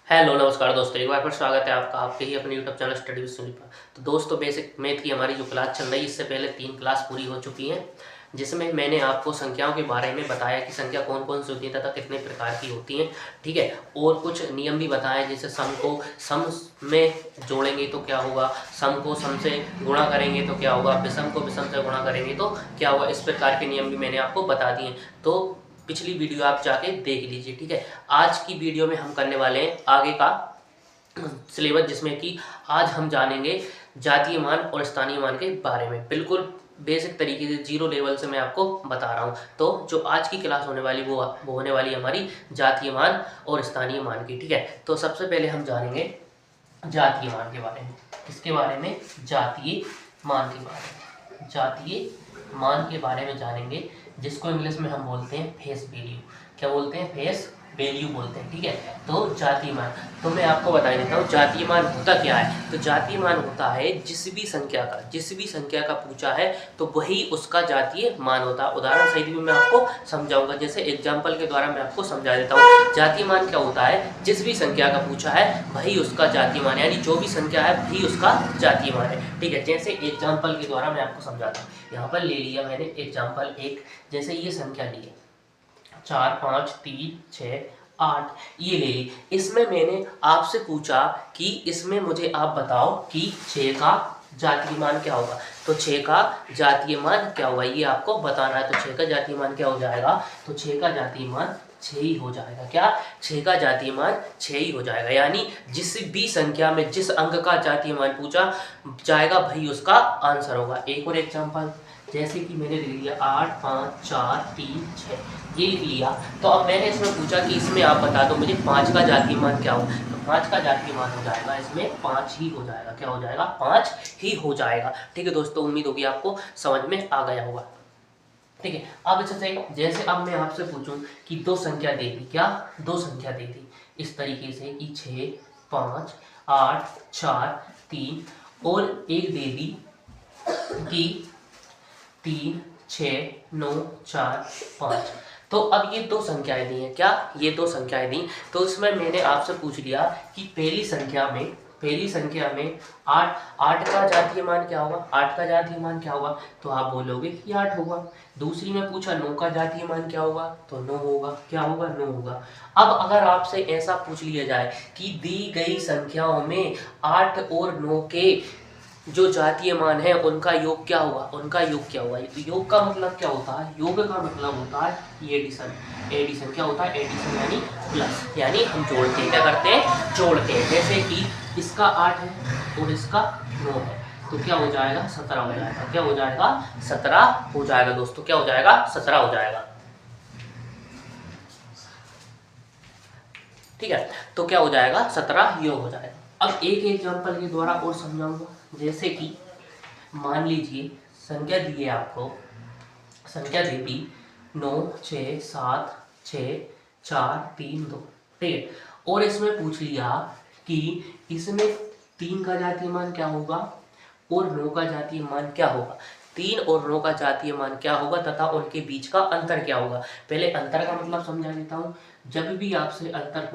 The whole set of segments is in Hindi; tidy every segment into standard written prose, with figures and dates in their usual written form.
हेलो नमस्कार दोस्तों, एक बार फिर स्वागत है आपका आपके ही अपने YouTube channel study with Sunil पर। तो दोस्तों, बेसिक मैथ की हमारी जो क्लास चल रही है, इससे पहले 3 क्लास पूरी हो चुकी हैं, जिसमें मैंने आपको संख्याओं के बारे में बताया कि संख्या कौन कौन सी होती है तथा कितने प्रकार की होती हैं। ठीक है, और कुछ नियम भी बताए, जैसे सम को सम में जोड़ेंगे तो क्या होगा, सम को सम से गुणा करेंगे तो क्या होगा, विषम को विषम से गुणा करेंगे तो क्या होगा। इस प्रकार के नियम भी मैंने आपको बता दिए। तो पिछली वीडियो आप जाके देख लीजिए। ठीक है, आज की वीडियो में हम करने वाले हैं आगे का सिलेबस, जिसमें कि आज हम जानेंगे जातीय मान और स्थानीय मान के बारे में। बिल्कुल बेसिक तरीके से जीरो लेवल से मैं आपको बता रहा हूँ। तो जो आज की क्लास होने वाली वो होने वाली हमारी जातीय मान और स्थानीय मान की। ठीक है, तो सबसे पहले हम जानेंगे जातीय मान के बारे में। किसके बारे में? जातीय मान के बारे में। जातीय मान के बारे में जानेंगे, जिसको इंग्लिश में हम बोलते हैं फेस वैल्यू। क्या बोलते हैं? फेस वैल्यू बोलते हैं। ठीक है, तो जातीय मान, तो मैं आपको बता देता हूँ जातीय मान होता क्या है। तो जातीय मान होता है जिस भी संख्या का पूछा है तो वही उसका जातीय मान होता है। उदाहरण सहित भी मैं आपको समझाऊंगा, जैसे एग्जाम्पल के द्वारा मैं आपको समझा देता हूँ। जातीय मान क्या होता है? जिस भी संख्या का पूछा है वही उसका जातीय मान, यानी जो भी संख्या है वही उसका जातीय मान है। ठीक है, जैसे एग्जाम्पल के द्वारा मैं आपको समझाता हूँ। यहाँ पर ले लिया मैंने एग्जाम्पल एक, जैसे ये संख्या ली है 4 5 3 6 8, ये ले ली। इसमें मैंने आपसे पूछा कि इसमें मुझे आप बताओ कि 6 का जातीय मान क्या होगा। तो 6 का जातीय मान क्या होगा ये आपको बताना है। तो 6 का जातीय मान क्या हो जाएगा? तो 6 का जातीय मान 6 ही हो जाएगा। क्या? 6 का जातीय मान 6 ही हो जाएगा, यानी जिस भी संख्या में जिस अंक का जातीय मान पूछा जाएगा वही उसका आंसर होगा। एक और एग्जाम्पल, जैसे कि मैंने ले लिया 8 5 4 3 6, ये लिख लिया। तो अब मैंने इसमें पूछा कि इसमें आप बता दो मुझे 5 का जातीय मान क्या हो। तो 5 का जातीय मान हो जाएगा इसमें 5 ही हो जाएगा। क्या हो जाएगा? 5 ही हो जाएगा। ठीक है दोस्तों, उम्मीद होगी आपको समझ में आ गया होगा। ठीक है, अब जैसे अब मैं आपसे पूछूं कि दो संख्या दे दी, क्या दो संख्या दे दी इस तरीके से कि 6 5 8 4 3, और एक दे दी कि 3 6 9 4 5। तो अब ये दो संख्याएं दी हैं। क्या? ये दो संख्याएं दी। तो इसमें मैंने आपसे पूछ लिया कि पहली संख्या में 8 का जातीय मान क्या होगा। 8 का जातीय मान क्या होगा? तो आप बोलोगे कि 8 होगा। दूसरी में पूछा 9 का जातीय मान क्या होगा। तो 9 होगा। क्या होगा? 9 होगा। अब अगर आपसे ऐसा पूछ लिया जाए कि दी गई संख्याओं में 8 और 9 के जो जातीय मान है उनका योग क्या होगा, उनका योग क्या होगा। तो योग का मतलब क्या होता है? योग का मतलब होता है एडिशन। एडिशन क्या होता है? एडिशन यानी प्लस, यानी हम जोड़ते हैं। क्या करते हैं? जोड़ते हैं। जैसे कि इसका 8 है और इसका 9 है, तो क्या हो जाएगा? 17 हो जाएगा। क्या हो जाएगा? 17 हो जाएगा दोस्तों। क्या हो जाएगा? 17 हो जाएगा। ठीक है, तो क्या हो जाएगा? 17 योग हो जाएगा। अब एक एग्जांपल के द्वारा और समझाऊंगा, जैसे कि मान लीजिए संख्या दी है आपको, संख्या दे दी 9 6 7 6 4 3 2। ठीक है, और इसमें पूछ लिया कि इसमें 3 का जातीय मान क्या होगा और 9 का जातीय मान क्या होगा। 3 और 9 का जातीय मान क्या होगा तथा उनके बीच का अंतर क्या होगा। पहले अंतर का मतलब समझा देता हूँ। जब भी आपसे अंतर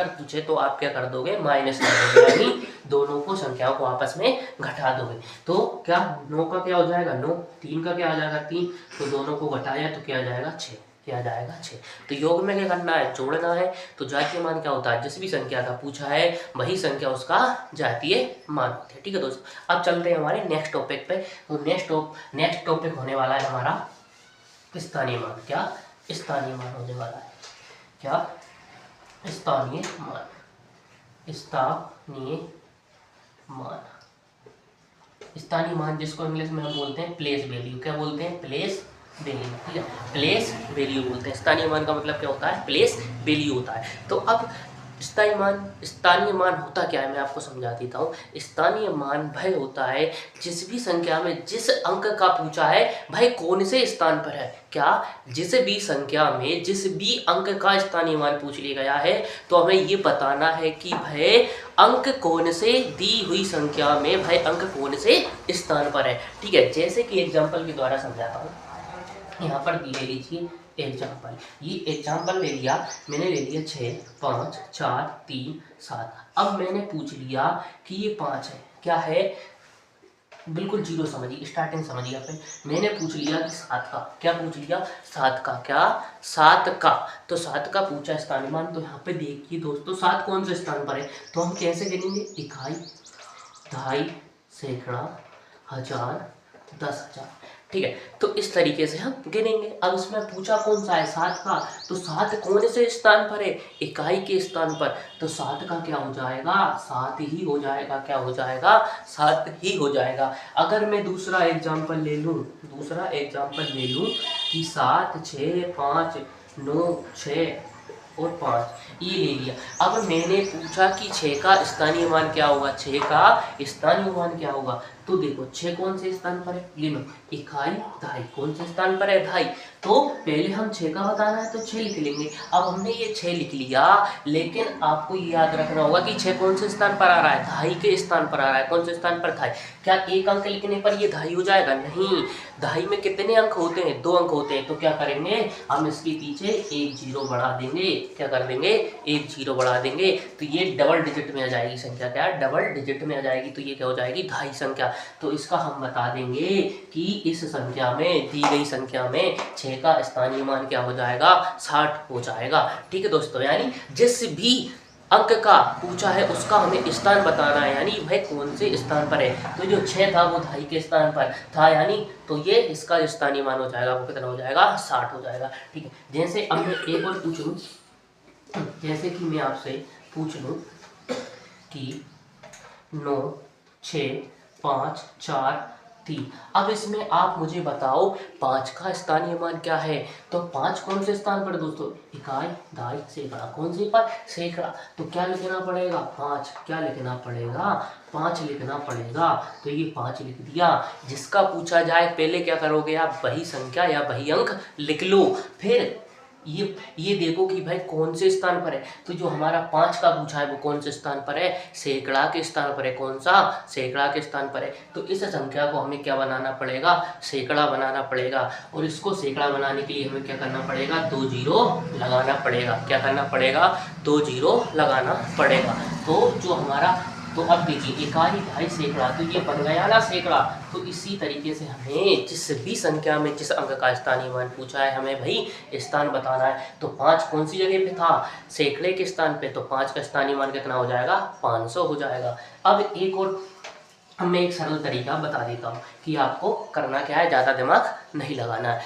पूछे तो आप क्या कर दोगे? माइनस कर दोगे, यानी दोनों को संख्याओं को आपस में घटा दोगे। तो क्या 9 का क्या हो जाएगा? 9। 3 का क्या आ जाएगा? 3। तो दोनों को घटाया तो क्या आ जाएगा? 6। क्या आ जाएगा? 6। तो योग में क्या करना है? जोड़ना है। तो जातीय मान क्या होता है? जिस भी संख्या का पूछा है वही संख्या उसका जातीय मान होता है। ठीक है दोस्तों, अब चलते हैं हमारे नेक्स्ट टॉपिक पे। तो नेक्स्ट टॉपिक होने वाला है हमारा स्थानीय मान। क्या? स्थानीय मान होने वाला है। क्या? स्थानीय मान। स्थानीय मान, स्थानीय मान जिसको इंग्लिश में हम बोलते हैं प्लेस वैल्यू। क्या बोलते हैं? Place value. ठीक है, प्लेस वैल्यू बोलते हैं। स्थानीय मान का मतलब क्या होता है? प्लेस वैल्यू होता है। तो अब स्थानीय मान होता क्या है मैं आपको समझा देता हूँ। स्थानीय मान वह होता है जिस भी संख्या में जिस अंक का पूछा है भाई कौन से स्थान पर है। क्या? जिस भी संख्या में जिस भी अंक का स्थानीय मान पूछ लिया गया है तो हमें ये बताना है कि भाई अंक कौन से दी हुई संख्या में भाई अंक कौन से स्थान पर है। ठीक है, जैसे कि एग्जाम्पल के द्वारा समझाता हूँ। यहाँ पर ले लीजिए एग्जाम्पल, ये एग्जाम्पल ले लिया मैंने, ले लिया 6 5 4 3 7। अब मैंने पूछ लिया कि ये 5 है, क्या है, बिल्कुल जीरो समझिए, स्टार्टिंग समझिए आप। मैंने पूछ लिया कि 7 का, क्या पूछ लिया, 7 का, क्या 7 का, तो 7 का पूछा स्थानीय मान। तो यहाँ पे देखिए दोस्तों 7 कौन से स्थान पर है, तो हम कैसे गिनेंगे, इकाई, दहाई, सैकड़ा, हजार, 10,000, ठीक है। तो इस तरीके से हम गिनेंगे। अब इसमें पूछा कौन सा है, 7 का, तो 7 कौन से स्थान पर है, इकाई के स्थान पर, तो 7 का क्या हो जाएगा, 7 ही हो जाएगा, क्या हो जाएगा, 7 ही हो जाएगा। अगर मैं दूसरा एग्जाम्पल ले लूँ, दूसरा एग्जाम्पल ले लूँ कि 7 6 5 9 6 और 5, ये ले लिया। अब मैंने पूछा कि 6 का स्थानीय मान क्या होगा, 6 का स्थानीय मान क्या होगा, तो देखो 6 कौन से स्थान पर है, गिनो, इकाई दहाई, कौन से स्थान पर है, दहाई। तो पहले हम 6 का बताना है तो 6 लिख लेंगे। अब हमने ये 6 लिख लिया, लेकिन आपको ये याद रखना होगा कि 6 कौन से स्थान पर आ रहा है, दहाई के स्थान पर आ रहा है। कौन से स्थान पर, दहाई। क्या एक अंक लिखने पर ये दहाई हो जाएगा, नहीं, दहाई में कितने अंक होते हैं, 2 अंक होते हैं। तो क्या करेंगे, हम इसके पीछे 1 0 बढ़ा देंगे, क्या कर देंगे, 1 0 बढ़ा देंगे, तो ये डबल डिजिट में आ जाएगी संख्या, क्या डबल डिजिट में आ जाएगी, तो ये क्या हो जाएगी, दहाई संख्या। तो इसका हम बता देंगे कि इस संख्या में, दी गई संख्या में 6 का स्थानीय मान क्या हो जाएगा, 60 हो जाएगा, ठीक है दोस्तों। यानी जिस भी अंक का पूछा है उसका हमें स्थान बताना है, यानी वह कौन से स्थान पर है। तो जो 6 था वो दहाई के स्थान पर था, यानी तो ये इसका स्थानीय मान हो जाएगा, वो कितना हो जाएगा, 60 हो जाएगा, ठीक है। जैसे अब मैं एक और पूछ लूँ, जैसे कि मैं आपसे पूछ लूँ कि 9 6 5 4 3। अब इसमें आप मुझे बताओ 5 का स्थानीय मान क्या है, तो 5 कौन से स्थान पर दोस्तों, इकाई दहाई सैकड़ा, कौन से पर, सैकड़ा। तो क्या लिखना पड़ेगा, 5, क्या लिखना पड़ेगा, 5 लिखना पड़ेगा। तो ये 5 लिख दिया। जिसका पूछा जाए पहले क्या करोगे आप, वही संख्या या वही अंक लिख लो। फिर ये देखो कि भाई कौन से स्थान पर है, तो जो हमारा 5 का पूछा है वो कौन से स्थान पर है, सैकड़ा के स्थान पर है। कौन सा, सैकड़ा के स्थान पर है। तो इस संख्या को हमें क्या बनाना पड़ेगा, सैकड़ा बनाना पड़ेगा। और इसको सैकड़ा बनाने के लिए हमें क्या करना पड़ेगा, 2 0 लगाना पड़ेगा। क्या करना पड़ेगा, 2 0 लगाना पड़ेगा। तो जो हमारा, तो अब देखिए इकाई दहाई सैकड़ा, तो ये बन गया ना सैकड़ा। तो इसी तरीके से हमें जिस भी संख्या में जिस अंक का स्थानीय मान पूछा है हमें भाई स्थान बताना है। तो 5 कौन सी जगह पे था, सैकड़े के स्थान पे, तो 5 का स्थानीय मान कितना हो जाएगा, 500 हो जाएगा। अब एक और मैं एक सरल तरीका बता देता हूँ कि आपको करना क्या है, ज़्यादा दिमाग नहीं लगाना है।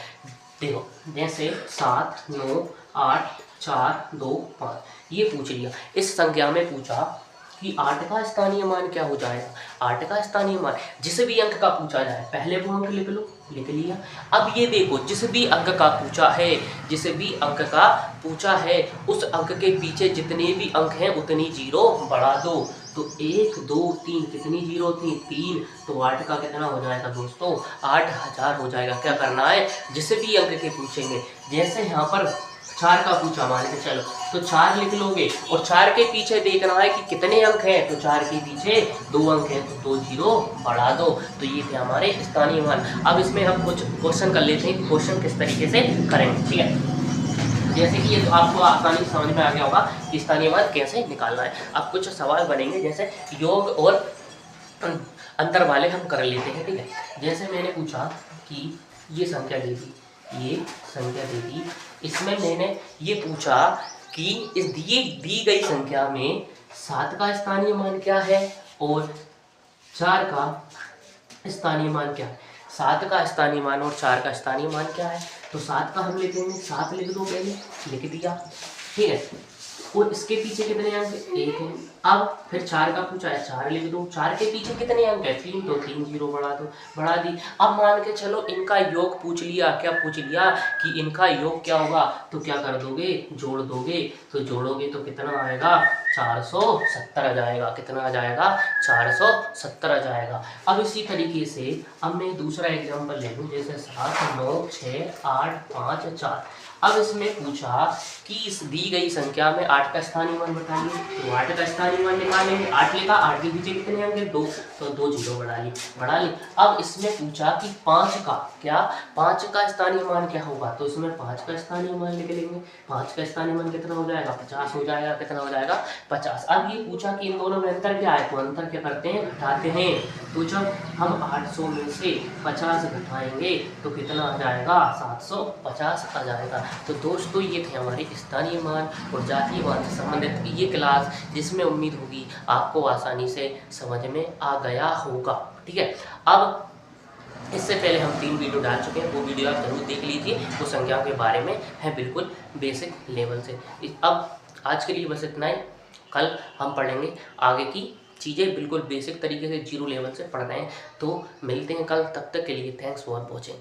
देखो जैसे 7 9 8 4 2 5 ये पूछ लिया। इस संख्या में पूछा कि 8 का स्थानीय मान क्या हो जाएगा। 8 का स्थानीय मान जिस भी अंक का पूछा जाए पहले वो अंक लिख लो, लिख लिया। अब ये देखो जिस भी अंक का पूछा है, जिस भी अंक का पूछा है उस अंक के पीछे जितने भी अंक हैं उतनी जीरो बढ़ा दो। तो 1 2 3 कितनी जीरो थी, 3। तो 8 का कितना हो जाएगा दोस्तों, 8000 हो जाएगा। क्या करना है, जिस भी अंक के पूछेंगे, जैसे यहाँ पर 4 का पूछा मान के चलो, तो 4 लिख लोगे और 4 के पीछे देखना है कि कितने अंक हैं, तो 4 के पीछे 2 अंक हैं, तो 2 जीरो बढ़ा दो। तो ये थे हमारे स्थानीय मान। अब इसमें हम कुछ क्वेश्चन कर लेते हैं, क्वेश्चन किस तरीके से करेंगे, ठीक है। जैसे कि ये तो आपको आसानी से समझ में आ गया होगा कि स्थानीय मान कैसे निकालना है। अब कुछ सवाल बनेंगे जैसे योग और अंतर वाले हम कर लेते हैं, ठीक है। जैसे मैंने पूछा कि ये संख्या दे दी, ये संख्या दे दी, इसमें मैंने ये पूछा कि इस दी गई संख्या में 7 का स्थानीय मान क्या है और 4 का स्थानीय मान क्या है। 7 का स्थानीय मान और 4 का स्थानीय मान क्या है, तो 7 का हम लिखेंगे, 7 लिख दो, पहले लिख दिया, ठीक है। और इसके पीछे कितने अंक, 1 है। अब फिर 4 का पूछा है, 4 लिख दो, 4 के पीछे कितने अंक है, 3, तो 3 जीरो बढ़ा दो, बढ़ा दी। अब मान के चलो इनका योग पूछ लिया, क्या पूछ लिया कि इनका योग क्या होगा, तो क्या कर दोगे, जोड़ दोगे। तो जोड़ोगे तो कितना आएगा, 470 आ जाएगा। कितना आ जाएगा, 470 आ जाएगा। अब इसी तरीके से अब मैं दूसरा एग्जाम्पल ले लूँ, जैसे 7 9 6 8 5 4। अब इसमें पूछा कि इस दी गई संख्या में 8 का स्थानीय मान बताइए, तो 8 का स्थानीय मान निकालेंगे। 8 लिखा, 8 के पीछे कितने होंगे 2, तो 2 जीरो बढ़ा ली। अब इसमें पूछा कि 5 का क्या, 5 का स्थानीय मान क्या होगा, तो इसमें 5 का स्थानीय मान लिख लेंगे। 5 का स्थानीय मान कितना हो जाएगा 50 हो जाएगा। कितना हो जाएगा 50। अब ये पूछा कि इन दोनों में अंतर क्या है, तो अंतर क्या करते हैं, घटाते हैं। तो जब हम 800 में से 50 घटाएंगे तो कितना आ जाएगा 750 आ जाएगा। तो दोस्तों ये थे हमारे स्थानीय मान और जातीय मान से संबंधित ये क्लास, जिसमें उम्मीद होगी आपको आसानी से समझ में आ गया होगा। ठीक है, अब इससे पहले हम 3 वीडियो डाल चुके हैं, वो वीडियो आप जरूर देख लीजिए। वो संख्याओं के बारे में है, बिल्कुल बेसिक लेवल से। अब आज के लिए बस इतना ही। कल हम पढ़ेंगे आगे की चीज़ें, बिल्कुल बेसिक तरीके से 0 लेवल से पढ़ रहे हैं। तो मिलते हैं कल, तब तक के लिए थैंक्स फॉर वॉचिंग।